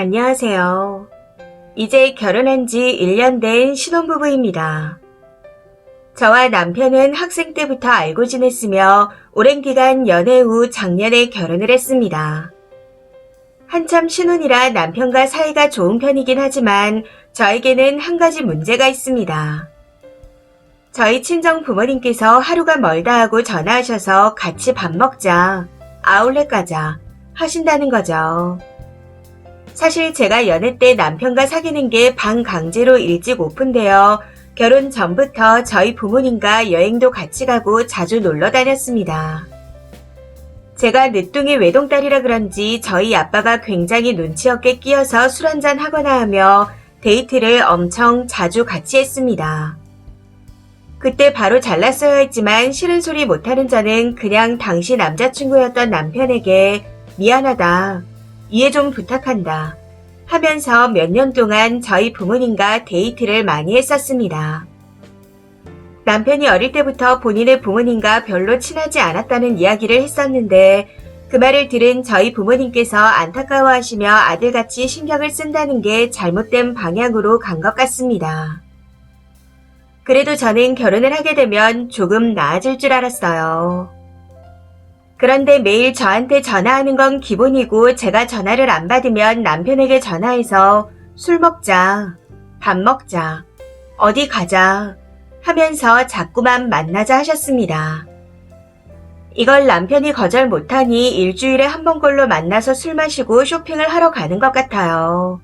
안녕하세요. 이제 결혼한 지 1년 된 신혼부부입니다. 저와 남편은 학생 때부터 알고 지냈으며 오랜 기간 연애 후 작년에 결혼을 했습니다. 한참 신혼이라 남편과 사이가 좋은 편이긴 하지만 저에게는 한 가지 문제가 있습니다. 저희 친정 부모님께서 하루가 멀다 하고 전화하셔서 같이 밥 먹자, 아울렛 가자 하신다는 거죠. 사실 제가 연애 때 남편과 사귀는 게 반강제로 일찍 오픈되어 결혼 전부터 저희 부모님과 여행도 같이 가고 자주 놀러 다녔습니다. 제가 늦둥이 외동딸이라 그런지 저희 아빠가 굉장히 눈치 없게 끼어서 술 한잔 하거나 하며 데이트를 엄청 자주 같이 했습니다. 그때 바로 잘났어야 했지만 싫은 소리 못하는 저는 그냥 당시 남자친구였던 남편에게 미안하다, 이해 좀 부탁한다 하면서 몇 년 동안 저희 부모님과 데이트를 많이 했었습니다. 남편이 어릴 때부터 본인의 부모님과 별로 친하지 않았다는 이야기를 했었는데 그 말을 들은 저희 부모님께서 안타까워하시며 아들같이 신경을 쓴다는 게 잘못된 방향으로 간 것 같습니다. 그래도 저는 결혼을 하게 되면 조금 나아질 줄 알았어요. 그런데 매일 저한테 전화하는 건 기본이고 제가 전화를 안 받으면 남편에게 전화해서 술 먹자, 밥 먹자, 어디 가자 하면서 자꾸만 만나자 하셨습니다. 이걸 남편이 거절 못하니 일주일에 한 번꼴로 만나서 술 마시고 쇼핑을 하러 가는 것 같아요.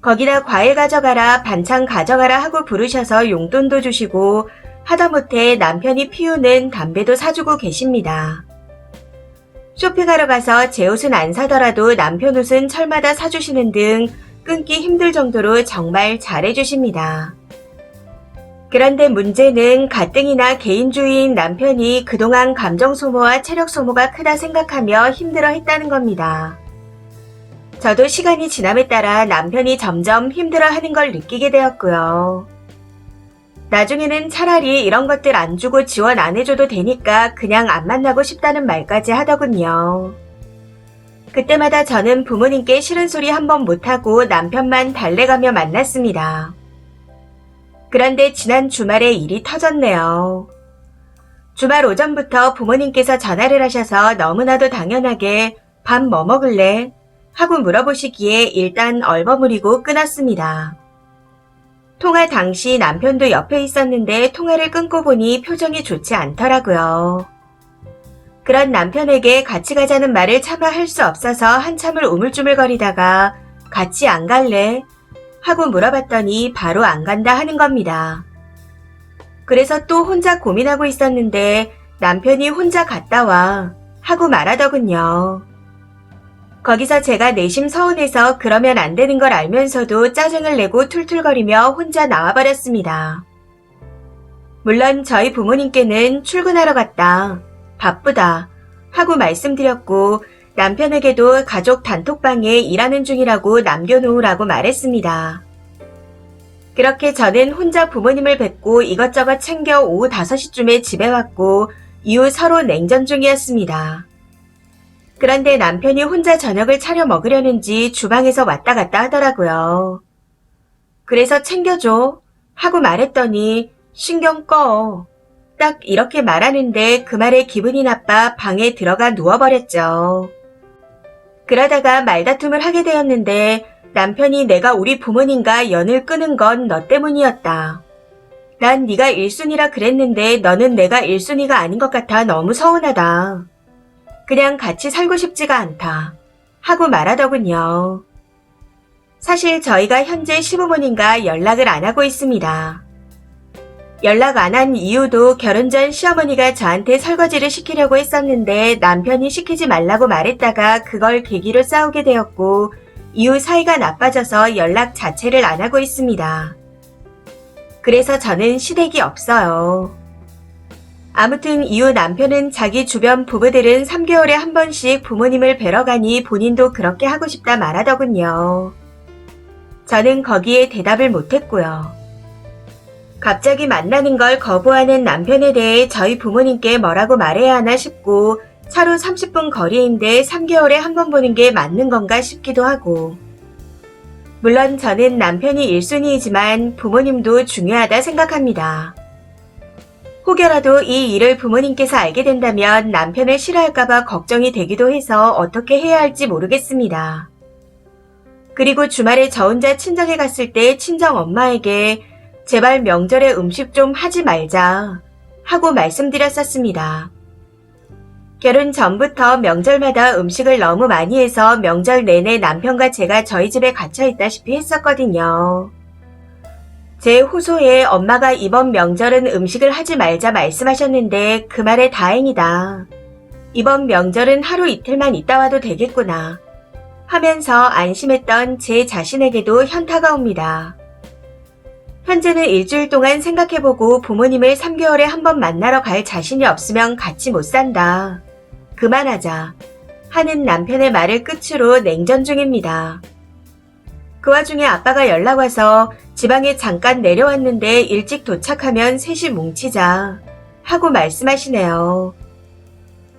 거기다 과일 가져가라, 반찬 가져가라 하고 부르셔서 용돈도 주시고 하다못해 남편이 피우는 담배도 사주고 계십니다. 쇼핑하러 가서 제 옷은 안 사더라도 남편 옷은 철마다 사주시는 등 끊기 힘들 정도로 정말 잘해주십니다. 그런데 문제는 가뜩이나 개인주의인 남편이 그동안 감정 소모와 체력 소모가 크다 생각하며 힘들어 했다는 겁니다. 저도 시간이 지남에 따라 남편이 점점 힘들어하는 걸 느끼게 되었고요. 나중에는 차라리 이런 것들 안 주고 지원 안 해줘도 되니까 그냥 안 만나고 싶다는 말까지 하더군요. 그때마다 저는 부모님께 싫은 소리 한 번 못하고 남편만 달래가며 만났습니다. 그런데 지난 주말에 일이 터졌네요. 주말 오전부터 부모님께서 전화를 하셔서 너무나도 당연하게 밥 뭐 먹을래? 하고 물어보시기에 일단 얼버무리고 끊었습니다. 통화 당시 남편도 옆에 있었는데 통화를 끊고 보니 표정이 좋지 않더라고요. 그런 남편에게 같이 가자는 말을 차마 할 수 없어서 한참을 우물쭈물거리다가 같이 안 갈래? 하고 물어봤더니 바로 안 간다 하는 겁니다. 그래서 또 혼자 고민하고 있었는데 남편이 혼자 갔다 와 하고 말하더군요. 거기서 제가 내심 서운해서 그러면 안 되는 걸 알면서도 짜증을 내고 툴툴거리며 혼자 나와버렸습니다. 물론 저희 부모님께는 출근하러 갔다, 바쁘다 하고 말씀드렸고 남편에게도 가족 단톡방에 일하는 중이라고 남겨놓으라고 말했습니다. 그렇게 저는 혼자 부모님을 뵙고 이것저것 챙겨 오후 5시쯤에 집에 왔고 이후 서로 냉전 중이었습니다. 그런데 남편이 혼자 저녁을 차려 먹으려는지 주방에서 왔다 갔다 하더라고요. 그래서 챙겨줘 하고 말했더니 신경 꺼. 딱 이렇게 말하는데 그 말에 기분이 나빠 방에 들어가 누워버렸죠. 그러다가 말다툼을 하게 되었는데 남편이 내가 우리 부모님과 연을 끊은 건 너 때문이었다. 난 네가 1순위라 그랬는데 너는 내가 1순위가 아닌 것 같아 너무 서운하다. 그냥 같이 살고 싶지가 않다 하고 말하더군요. 사실 저희가 현재 시부모님과 연락을 안 하고 있습니다. 연락 안 한 이유도 결혼 전 시어머니가 저한테 설거지를 시키려고 했었는데 남편이 시키지 말라고 말했다가 그걸 계기로 싸우게 되었고 이후 사이가 나빠져서 연락 자체를 안 하고 있습니다. 그래서 저는 시댁이 없어요. 아무튼 이후 남편은 자기 주변 부부들은 3개월에 한 번씩 부모님을 뵈러 가니 본인도 그렇게 하고 싶다 말하더군요. 저는 거기에 대답을 못했고요. 갑자기 만나는 걸 거부하는 남편에 대해 저희 부모님께 뭐라고 말해야 하나 싶고 차로 30분 거리인데 3개월에 한 번 보는 게 맞는 건가 싶기도 하고 물론 저는 남편이 1순위이지만 부모님도 중요하다 생각합니다. 혹여라도 이 일을 부모님께서 알게 된다면 남편을 싫어할까봐 걱정이 되기도 해서 어떻게 해야 할지 모르겠습니다. 그리고 주말에 저 혼자 친정에 갔을 때 친정 엄마에게 제발 명절에 음식 좀 하지 말자 하고 말씀드렸었습니다. 결혼 전부터 명절마다 음식을 너무 많이 해서 명절 내내 남편과 제가 저희 집에 갇혀 있다시피 했었거든요. 제 호소에 엄마가 이번 명절은 음식을 하지 말자 말씀하셨는데 그 말에 다행이다. 이번 명절은 하루 이틀만 있다 와도 되겠구나 하면서 안심했던 제 자신에게도 현타가 옵니다. 현재는 일주일 동안 생각해보고 부모님을 3개월에 한 번 만나러 갈 자신이 없으면 같이 못 산다. 그만하자 하는 남편의 말을 끝으로 냉전 중입니다. 그 와중에 아빠가 연락 와서 지방에 잠깐 내려왔는데 일찍 도착하면 셋이 뭉치자 하고 말씀하시네요.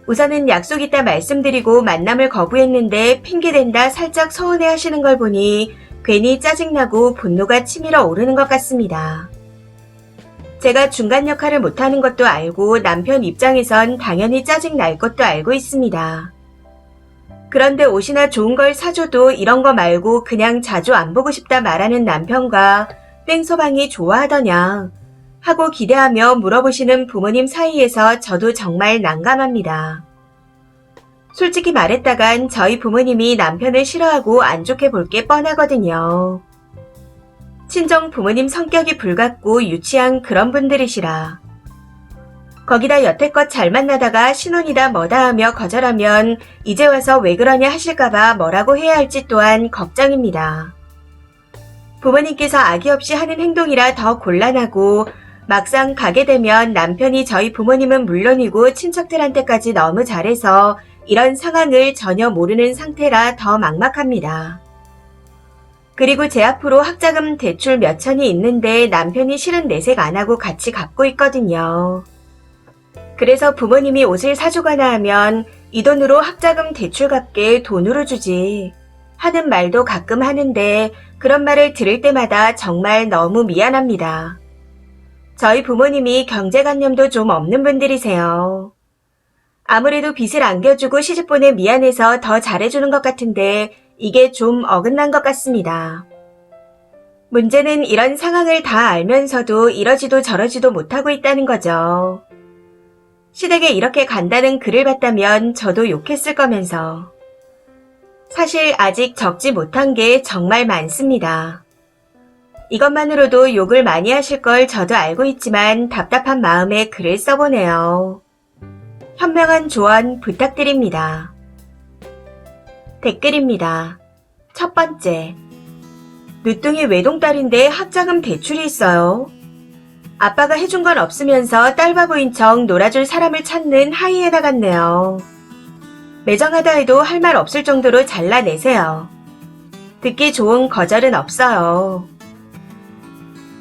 우선은 약속 있다 말씀드리고 만남을 거부했는데 핑계댄다 살짝 서운해 하시는 걸 보니 괜히 짜증나고 분노가 치밀어 오르는 것 같습니다. 제가 중간 역할을 못하는 것도 알고 남편 입장에선 당연히 짜증날 것도 알고 있습니다. 그런데 옷이나 좋은 걸 사줘도 이런 거 말고 그냥 자주 안 보고 싶다 말하는 남편과 땡소방이 좋아하더냐 하고 기대하며 물어보시는 부모님 사이에서 저도 정말 난감합니다. 솔직히 말했다간 저희 부모님이 남편을 싫어하고 안 좋게 볼 게 뻔하거든요. 친정 부모님 성격이 불같고 유치한 그런 분들이시라. 거기다 여태껏 잘 만나다가 신혼이다 뭐다 하며 거절하면 이제 와서 왜 그러냐 하실까봐 뭐라고 해야 할지 또한 걱정입니다. 부모님께서 악의 없이 하는 행동이라 더 곤란하고 막상 가게 되면 남편이 저희 부모님은 물론이고 친척들한테까지 너무 잘해서 이런 상황을 전혀 모르는 상태라 더 막막합니다. 그리고 제 앞으로 학자금 대출 몇 천이 있는데 남편이 실은 내색 안 하고 같이 갚고 있거든요. 그래서 부모님이 옷을 사주거나 하면 이 돈으로 학자금 대출 갚게 돈으로 주지 하는 말도 가끔 하는데 그런 말을 들을 때마다 정말 너무 미안합니다. 저희 부모님이 경제관념도 좀 없는 분들이세요. 아무래도 빚을 안겨주고 시집보내 미안해서 더 잘해주는 것 같은데 이게 좀 어긋난 것 같습니다. 문제는 이런 상황을 다 알면서도 이러지도 저러지도 못하고 있다는 거죠. 시댁에 이렇게 간다는 글을 봤다면 저도 욕했을 거면서. 사실 아직 적지 못한 게 정말 많습니다. 이것만으로도 욕을 많이 하실 걸 저도 알고 있지만 답답한 마음에 글을 써보네요. 현명한 조언 부탁드립니다. 댓글입니다. 첫 번째. 늦둥이 외동딸인데 학자금 대출이 있어요. 아빠가 해준 건 없으면서 딸바보인 척 놀아줄 사람을 찾는 하이에나 같네요. 매정하다 해도 할 말 없을 정도로 잘라내세요. 듣기 좋은 거절은 없어요.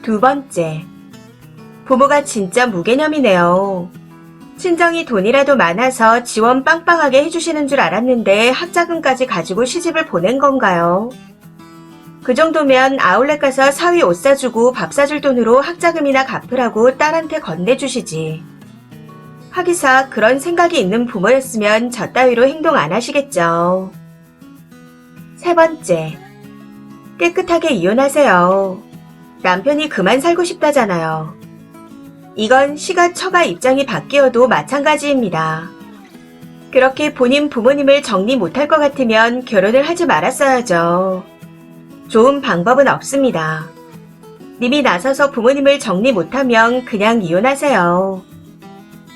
두 번째. 부모가 진짜 무개념이네요. 친정이 돈이라도 많아서 지원 빵빵하게 해주시는 줄 알았는데 학자금까지 가지고 시집을 보낸 건가요? 그 정도면 아울렛 가서 사위 옷 사주고 밥 사줄 돈으로 학자금이나 갚으라고 딸한테 건네주시지. 하기사 그런 생각이 있는 부모였으면 저 따위로 행동 안 하시겠죠. 세 번째. 깨끗하게 이혼하세요. 남편이 그만 살고 싶다잖아요. 이건 시가 처가 입장이 바뀌어도 마찬가지입니다. 그렇게 본인 부모님을 정리 못할 것 같으면 결혼을 하지 말았어야죠. 좋은 방법은 없습니다. 님이 나서서 부모님을 정리 못하면 그냥 이혼하세요.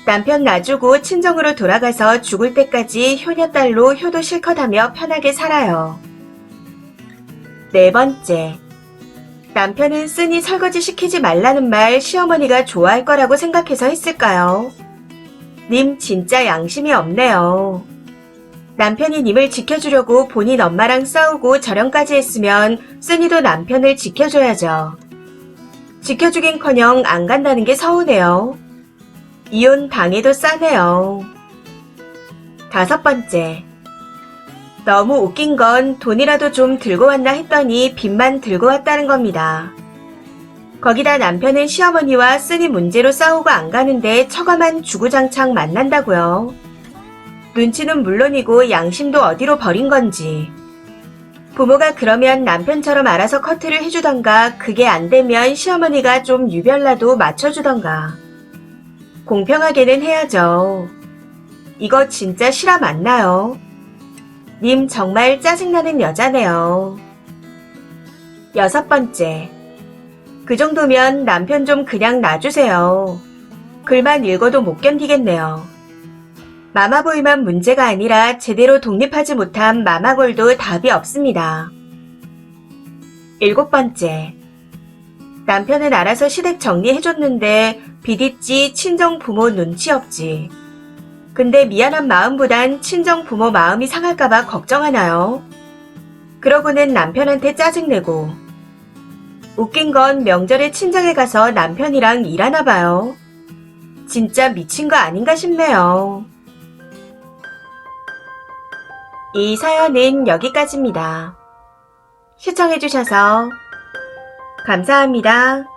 남편 놔주고 친정으로 돌아가서 죽을 때까지 효녀딸로 효도 실컷 하며 편하게 살아요. 네 번째. 남편은 쓰니 설거지 시키지 말라는 말 시어머니가 좋아할 거라고 생각해서 했을까요? 님 진짜 양심이 없네요. 남편이 님을 지켜주려고 본인 엄마랑 싸우고 절연까지 했으면 쓰니도 남편을 지켜줘야죠. 지켜주긴커녕 안 간다는 게 서운해요. 이혼 당해도 싸네요. 다섯 번째. 너무 웃긴 건 돈이라도 좀 들고 왔나 했더니 빚만 들고 왔다는 겁니다. 거기다 남편은 시어머니와 쓰니 문제로 싸우고 안 가는데 처가만 주구장창 만난다고요. 눈치는 물론이고 양심도 어디로 버린 건지. 부모가 그러면 남편처럼 알아서 커트를 해주던가 그게 안 되면 시어머니가 좀 유별나도 맞춰주던가. 공평하게는 해야죠. 이거 진짜 실화 맞나요? 님 정말 짜증나는 여자네요. 6번째. 그 정도면 남편 좀 그냥 놔주세요. 글만 읽어도 못 견디겠네요. 마마보이만 문제가 아니라 제대로 독립하지 못한 마마골도 답이 없습니다. 7번째. 남편은 알아서 시댁 정리해줬는데 비디지 친정 부모 눈치 없지. 근데 미안한 마음보단 친정 부모 마음이 상할까봐 걱정하나요? 그러고는 남편한테 짜증내고. 웃긴 건 명절에 친정에 가서 남편이랑 일하나 봐요. 진짜 미친 거 아닌가 싶네요. 이 사연은 여기까지입니다. 시청해주셔서 감사합니다.